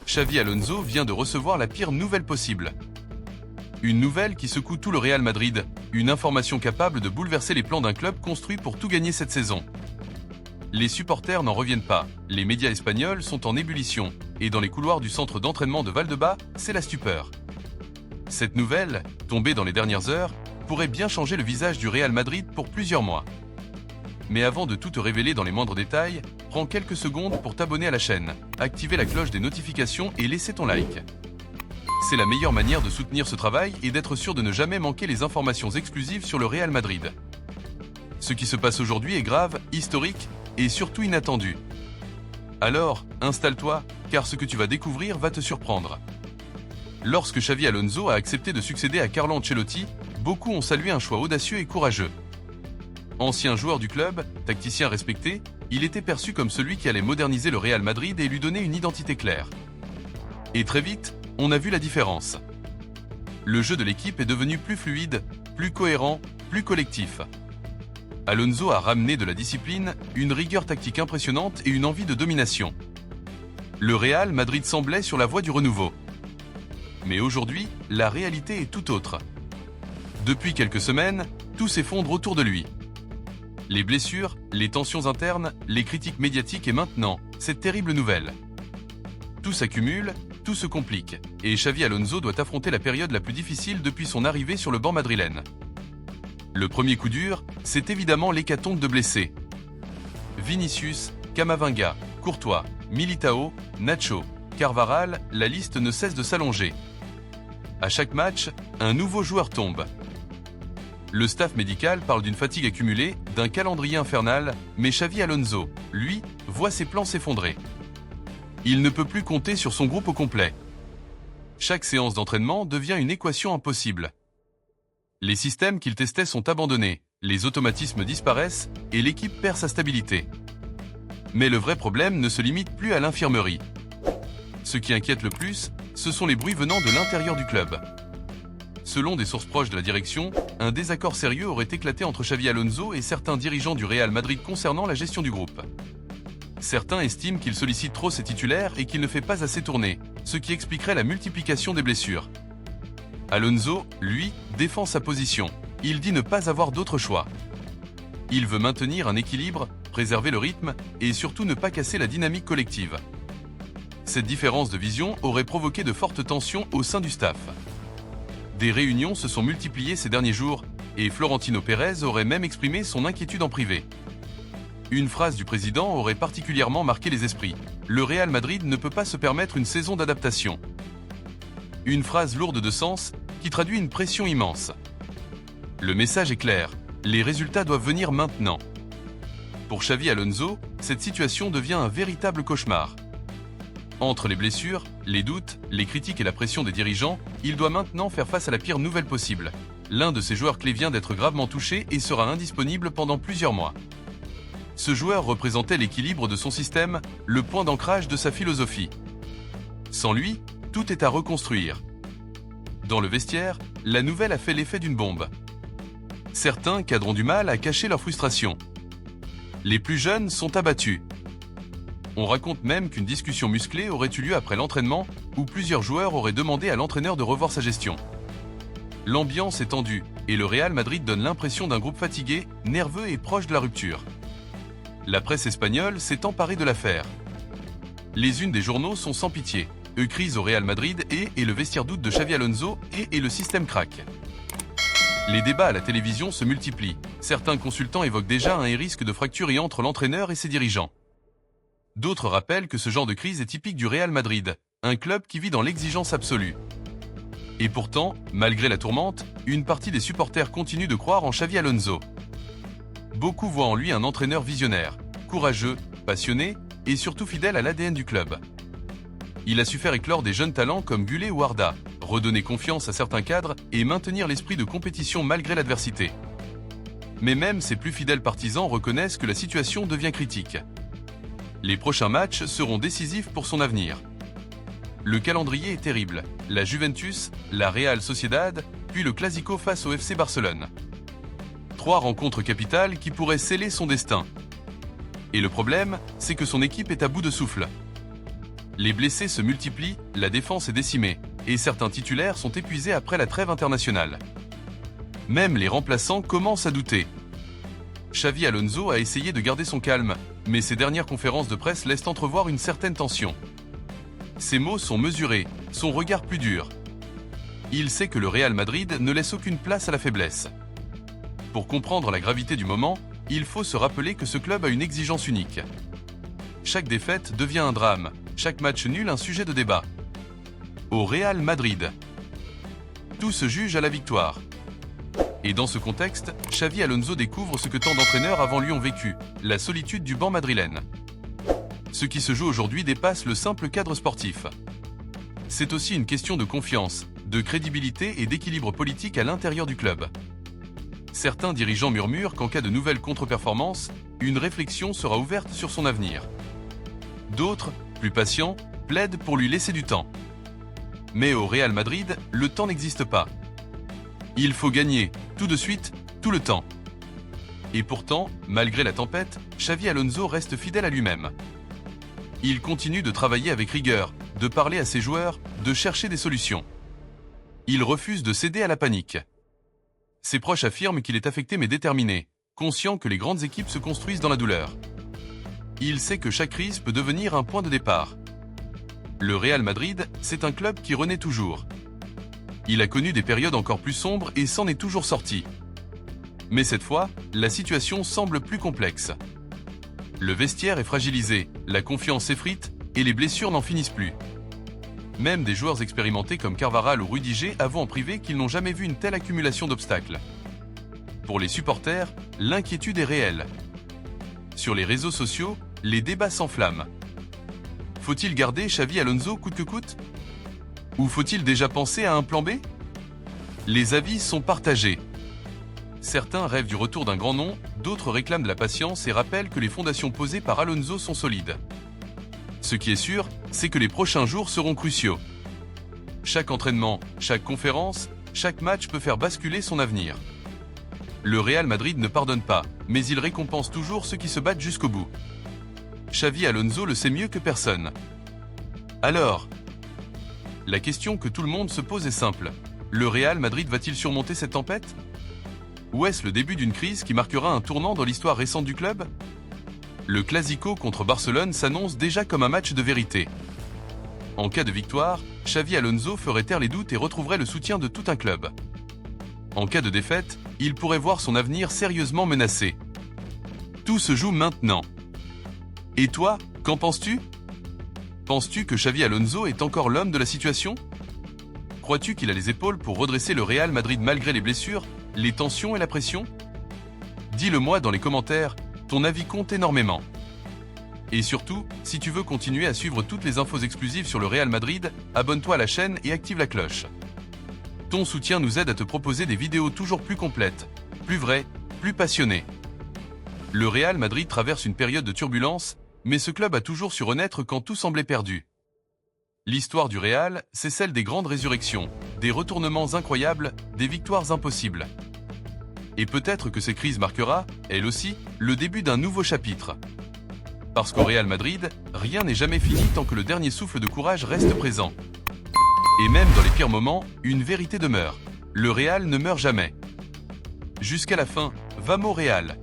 Xavi Alonso vient de recevoir la pire nouvelle possible. Une nouvelle qui secoue tout le Real Madrid, une information capable de bouleverser les plans d'un club construit pour tout gagner cette saison. Les supporters n'en reviennent pas, les médias espagnols sont en ébullition, et dans les couloirs du centre d'entraînement de Valdebebas, c'est la stupeur. Cette nouvelle, tombée dans les dernières heures, pourrait bien changer le visage du Real Madrid pour plusieurs mois. Mais avant de tout te révéler dans les moindres détails, prends quelques secondes pour t'abonner à la chaîne, activer la cloche des notifications et laisser ton like. C'est la meilleure manière de soutenir ce travail et d'être sûr de ne jamais manquer les informations exclusives sur le Real Madrid. Ce qui se passe aujourd'hui est grave, historique et surtout inattendu. Alors, installe-toi, car ce que tu vas découvrir va te surprendre. Lorsque Xavi Alonso a accepté de succéder à Carlo Ancelotti, beaucoup ont salué un choix audacieux et courageux. Ancien joueur du club, tacticien respecté, il était perçu comme celui qui allait moderniser le Real Madrid et lui donner une identité claire. Et très vite, on a vu la différence. Le jeu de l'équipe est devenu plus fluide, plus cohérent, plus collectif. Alonso a ramené de la discipline, une rigueur tactique impressionnante et une envie de domination. Le Real Madrid semblait sur la voie du renouveau. Mais aujourd'hui, la réalité est tout autre. Depuis quelques semaines, tout s'effondre autour de lui. Les blessures, les tensions internes, les critiques médiatiques et maintenant, cette terrible nouvelle. Tout s'accumule, tout se complique, et Xavi Alonso doit affronter la période la plus difficile depuis son arrivée sur le banc madrilène. Le premier coup dur, c'est évidemment l'hécatombe de blessés. Vinicius, Camavinga, Courtois, Militao, Nacho, Carvajal, la liste ne cesse de s'allonger. À chaque match, un nouveau joueur tombe. Le staff médical parle d'une fatigue accumulée, d'un calendrier infernal, mais Xavi Alonso, lui, voit ses plans s'effondrer. Il ne peut plus compter sur son groupe au complet. Chaque séance d'entraînement devient une équation impossible. Les systèmes qu'il testait sont abandonnés, les automatismes disparaissent et l'équipe perd sa stabilité. Mais le vrai problème ne se limite plus à l'infirmerie. Ce qui inquiète le plus, ce sont les bruits venant de l'intérieur du club. Selon des sources proches de la direction, un désaccord sérieux aurait éclaté entre Xavi Alonso et certains dirigeants du Real Madrid concernant la gestion du groupe. Certains estiment qu'il sollicite trop ses titulaires et qu'il ne fait pas assez tourner, ce qui expliquerait la multiplication des blessures. Alonso, lui, défend sa position. Il dit ne pas avoir d'autre choix. Il veut maintenir un équilibre, préserver le rythme et surtout ne pas casser la dynamique collective. Cette différence de vision aurait provoqué de fortes tensions au sein du staff. Des réunions se sont multipliées ces derniers jours, et Florentino Pérez aurait même exprimé son inquiétude en privé. Une phrase du président aurait particulièrement marqué les esprits. Le Real Madrid ne peut pas se permettre une saison d'adaptation. Une phrase lourde de sens, qui traduit une pression immense. Le message est clair, les résultats doivent venir maintenant. Pour Xavi Alonso, cette situation devient un véritable cauchemar. Entre les blessures, les doutes, les critiques et la pression des dirigeants, il doit maintenant faire face à la pire nouvelle possible. L'un de ses joueurs clés vient d'être gravement touché et sera indisponible pendant plusieurs mois. Ce joueur représentait l'équilibre de son système, le point d'ancrage de sa philosophie. Sans lui, tout est à reconstruire. Dans le vestiaire, la nouvelle a fait l'effet d'une bombe. Certains cadres ont du mal à cacher leur frustration. Les plus jeunes sont abattus. On raconte même qu'une discussion musclée aurait eu lieu après l'entraînement, où plusieurs joueurs auraient demandé à l'entraîneur de revoir sa gestion. L'ambiance est tendue, et le Real Madrid donne l'impression d'un groupe fatigué, nerveux et proche de la rupture. La presse espagnole s'est emparée de l'affaire. Les unes des journaux sont sans pitié. Eux crient au Real Madrid et le vestiaire doute de Xavi Alonso et le système craque. Les débats à la télévision se multiplient. Certains consultants évoquent déjà un risque de fracture entre l'entraîneur et ses dirigeants. D'autres rappellent que ce genre de crise est typique du Real Madrid, un club qui vit dans l'exigence absolue. Et pourtant, malgré la tourmente, une partie des supporters continue de croire en Xavi Alonso. Beaucoup voient en lui un entraîneur visionnaire, courageux, passionné et surtout fidèle à l'ADN du club. Il a su faire éclore des jeunes talents comme Gullet ou Arda, redonner confiance à certains cadres et maintenir l'esprit de compétition malgré l'adversité. Mais même ses plus fidèles partisans reconnaissent que la situation devient critique. Les prochains matchs seront décisifs pour son avenir. Le calendrier est terrible. La Juventus, la Real Sociedad, puis le Clasico face au FC Barcelone. 3 rencontres capitales qui pourraient sceller son destin. Et le problème, c'est que son équipe est à bout de souffle. Les blessés se multiplient, la défense est décimée, et certains titulaires sont épuisés après la trêve internationale. Même les remplaçants commencent à douter. Xavi Alonso a essayé de garder son calme, mais ses dernières conférences de presse laissent entrevoir une certaine tension. Ses mots sont mesurés, son regard plus dur. Il sait que le Real Madrid ne laisse aucune place à la faiblesse. Pour comprendre la gravité du moment, il faut se rappeler que ce club a une exigence unique. Chaque défaite devient un drame, chaque match nul un sujet de débat. Au Real Madrid, tout se juge à la victoire. Et dans ce contexte, Xavi Alonso découvre ce que tant d'entraîneurs avant lui ont vécu, la solitude du banc madrilène. Ce qui se joue aujourd'hui dépasse le simple cadre sportif. C'est aussi une question de confiance, de crédibilité et d'équilibre politique à l'intérieur du club. Certains dirigeants murmurent qu'en cas de nouvelle contre-performance, une réflexion sera ouverte sur son avenir. D'autres, plus patients, plaident pour lui laisser du temps. Mais au Real Madrid, le temps n'existe pas. Il faut gagner, tout de suite, tout le temps. Et pourtant, malgré la tempête, Xavi Alonso reste fidèle à lui-même. Il continue de travailler avec rigueur, de parler à ses joueurs, de chercher des solutions. Il refuse de céder à la panique. Ses proches affirment qu'il est affecté mais déterminé, conscient que les grandes équipes se construisent dans la douleur. Il sait que chaque crise peut devenir un point de départ. Le Real Madrid, c'est un club qui renaît toujours. Il a connu des périodes encore plus sombres et s'en est toujours sorti. Mais cette fois, la situation semble plus complexe. Le vestiaire est fragilisé, la confiance s'effrite et les blessures n'en finissent plus. Même des joueurs expérimentés comme Carvajal ou Rudiger avouent en privé qu'ils n'ont jamais vu une telle accumulation d'obstacles. Pour les supporters, l'inquiétude est réelle. Sur les réseaux sociaux, les débats s'enflamment. Faut-il garder Xavi Alonso coûte que coûte ? Ou faut-il déjà penser à un plan B ? Les avis sont partagés. Certains rêvent du retour d'un grand nom, d'autres réclament de la patience et rappellent que les fondations posées par Alonso sont solides. Ce qui est sûr, c'est que les prochains jours seront cruciaux. Chaque entraînement, chaque conférence, chaque match peut faire basculer son avenir. Le Real Madrid ne pardonne pas, mais il récompense toujours ceux qui se battent jusqu'au bout. Xavi Alonso le sait mieux que personne. Alors, la question que tout le monde se pose est simple. Le Real Madrid va-t-il surmonter cette tempête ? Ou est-ce le début d'une crise qui marquera un tournant dans l'histoire récente du club ? Le Clasico contre Barcelone s'annonce déjà comme un match de vérité. En cas de victoire, Xavi Alonso ferait taire les doutes et retrouverait le soutien de tout un club. En cas de défaite, il pourrait voir son avenir sérieusement menacé. Tout se joue maintenant. Et toi, qu'en penses-tu ? Penses-tu que Xavi Alonso est encore l'homme de la situation ? Crois-tu qu'il a les épaules pour redresser le Real Madrid malgré les blessures, les tensions et la pression ? Dis-le-moi dans les commentaires, ton avis compte énormément. Et surtout, si tu veux continuer à suivre toutes les infos exclusives sur le Real Madrid, abonne-toi à la chaîne et active la cloche. Ton soutien nous aide à te proposer des vidéos toujours plus complètes, plus vraies, plus passionnées. Le Real Madrid traverse une période de turbulence, mais ce club a toujours su renaître quand tout semblait perdu. L'histoire du Real, c'est celle des grandes résurrections, des retournements incroyables, des victoires impossibles. Et peut-être que cette crise marquera, elle aussi, le début d'un nouveau chapitre. Parce qu'au Real Madrid, rien n'est jamais fini tant que le dernier souffle de courage reste présent. Et même dans les pires moments, une vérité demeure. Le Real ne meurt jamais. Jusqu'à la fin, vamos Real!